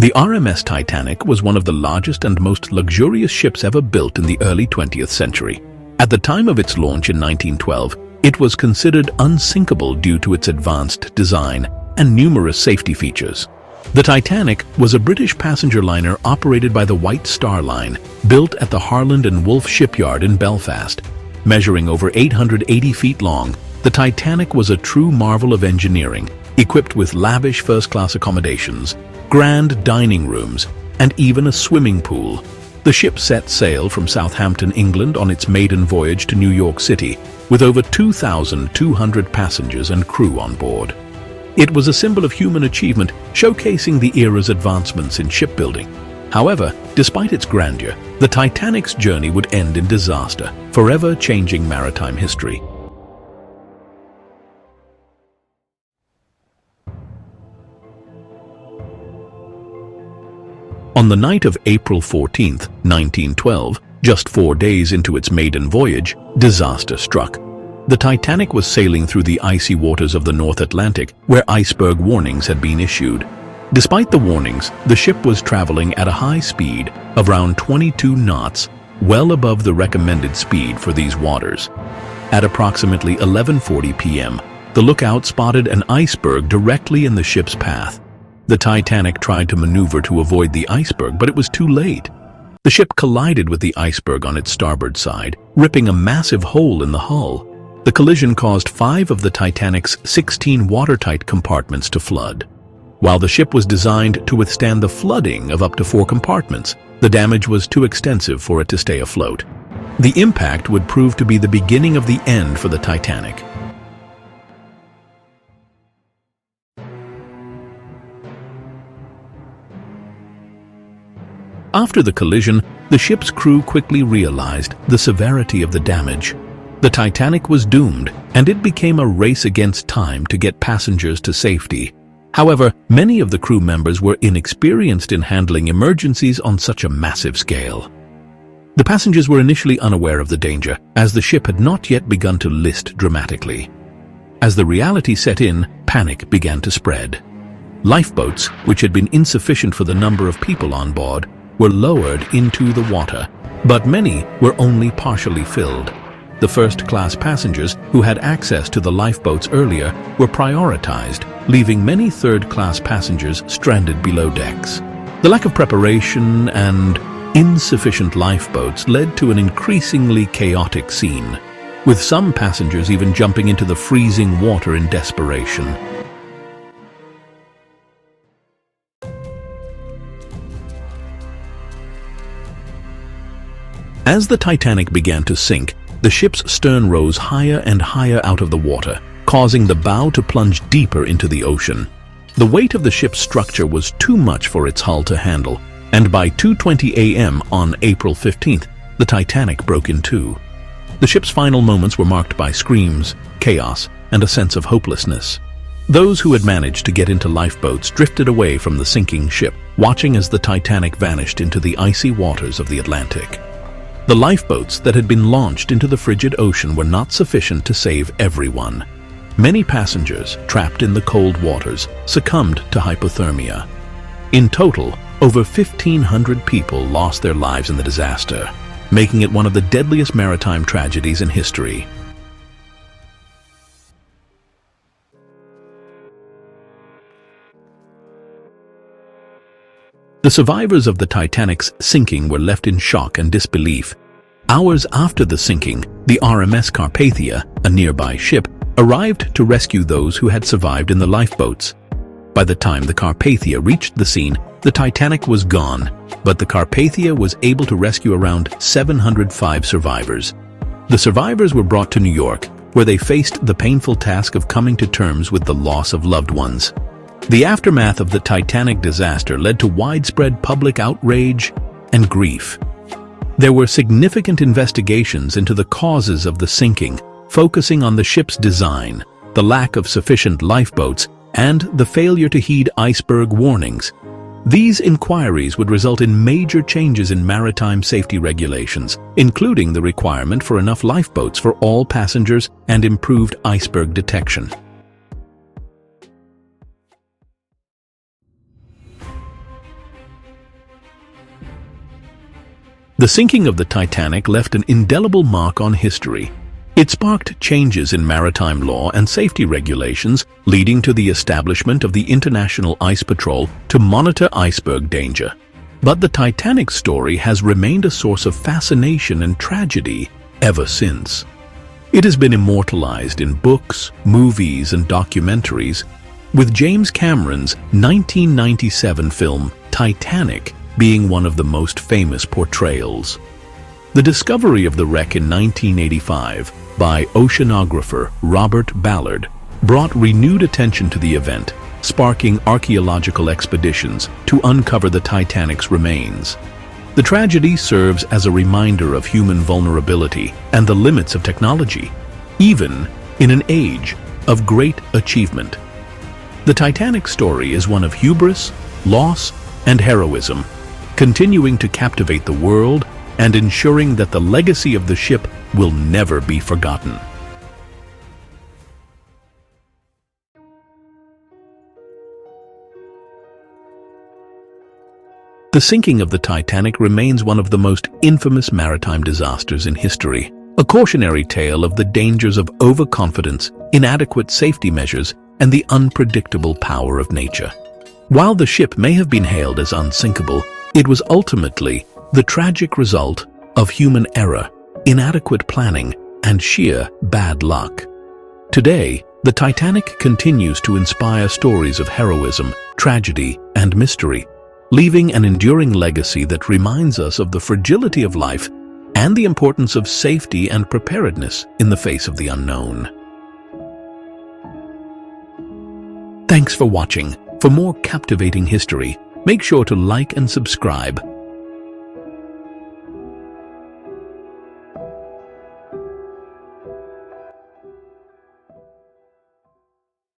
The RMS Titanic was one of the largest and most luxurious ships ever built in the early 20th century. At the time of its launch in 1912, it was considered unsinkable due to its advanced design and numerous safety features. The Titanic was a British passenger liner operated by the White Star Line, built at the Harland and Wolff shipyard in Belfast. Measuring over 880 feet long, the Titanic was a true marvel of engineering, equipped with lavish first-class accommodations, grand dining rooms, and even a swimming pool. The ship set sail from Southampton, England on its maiden voyage to New York City, with over 2,200 passengers and crew on board. It was a symbol of human achievement, showcasing the era's advancements in shipbuilding. However, despite its grandeur, the Titanic's journey would end in disaster, forever changing maritime history. On the night of April 14, 1912, just 4 days into its maiden voyage, disaster struck. The Titanic was sailing through the icy waters of the North Atlantic, where iceberg warnings had been issued. Despite the warnings, the ship was traveling at a high speed of around 22 knots, well above the recommended speed for these waters. At approximately 11:40 p.m., the lookout spotted an iceberg directly in the ship's path. The Titanic tried to maneuver to avoid the iceberg, but it was too late. The ship collided with the iceberg on its starboard side, ripping a massive hole in the hull. The collision caused 5 of the Titanic's 16 watertight compartments to flood. While the ship was designed to withstand the flooding of up to 4 compartments, the damage was too extensive for it to stay afloat. The impact would prove to be the beginning of the end for the Titanic. After the collision, the ship's crew quickly realized the severity of the damage. The Titanic was doomed, and it became a race against time to get passengers to safety. However, many of the crew members were inexperienced in handling emergencies on such a massive scale. The passengers were initially unaware of the danger, as the ship had not yet begun to list dramatically. As the reality set in, panic began to spread. Lifeboats, which had been insufficient for the number of people on board, were lowered into the water, but many were only partially filled. The first-class passengers who had access to the lifeboats earlier were prioritized, leaving many third-class passengers stranded below decks. The lack of preparation and insufficient lifeboats led to an increasingly chaotic scene, with some passengers even jumping into the freezing water in desperation. As the Titanic began to sink, the ship's stern rose higher and higher out of the water, causing the bow to plunge deeper into the ocean. The weight of the ship's structure was too much for its hull to handle, and by 2:20 a.m. on April 15th, the Titanic broke in two. The ship's final moments were marked by screams, chaos, and a sense of hopelessness. Those who had managed to get into lifeboats drifted away from the sinking ship, watching as the Titanic vanished into the icy waters of the Atlantic. The lifeboats that had been launched into the frigid ocean were not sufficient to save everyone. Many passengers, trapped in the cold waters, succumbed to hypothermia. In total, over 1,500 people lost their lives in the disaster, making it one of the deadliest maritime tragedies in history. The survivors of the Titanic's sinking were left in shock and disbelief. Hours after the sinking, the RMS Carpathia, a nearby ship, arrived to rescue those who had survived in the lifeboats. By the time the Carpathia reached the scene, the Titanic was gone, but the Carpathia was able to rescue around 705 survivors. The survivors were brought to New York, where they faced the painful task of coming to terms with the loss of loved ones. The aftermath of the Titanic disaster led to widespread public outrage and grief. There were significant investigations into the causes of the sinking, focusing on the ship's design, the lack of sufficient lifeboats, and the failure to heed iceberg warnings. These inquiries would result in major changes in maritime safety regulations, including the requirement for enough lifeboats for all passengers and improved iceberg detection. The sinking of the Titanic left an indelible mark on history. It sparked changes in maritime law and safety regulations, leading to the establishment of the International Ice Patrol to monitor iceberg danger. But the Titanic's story has remained a source of fascination and tragedy ever since. It has been immortalized in books, movies, and documentaries, with James Cameron's 1997 film Titanic being one of the most famous portrayals. The discovery of the wreck in 1985 by oceanographer Robert Ballard brought renewed attention to the event, sparking archaeological expeditions to uncover the Titanic's remains. The tragedy serves as a reminder of human vulnerability and the limits of technology, even in an age of great achievement. The Titanic story is one of hubris, loss, and heroism, continuing to captivate the world and ensuring that the legacy of the ship will never be forgotten. The sinking of the Titanic remains one of the most infamous maritime disasters in history, a cautionary tale of the dangers of overconfidence, inadequate safety measures, and the unpredictable power of nature. While the ship may have been hailed as unsinkable, it was ultimately the tragic result of human error, inadequate planning, and sheer bad luck. Today, the Titanic continues to inspire stories of heroism, tragedy, and mystery, leaving an enduring legacy that reminds us of the fragility of life and the importance of safety and preparedness in the face of the unknown. Thanks for watching. For more captivating history, make sure to like and subscribe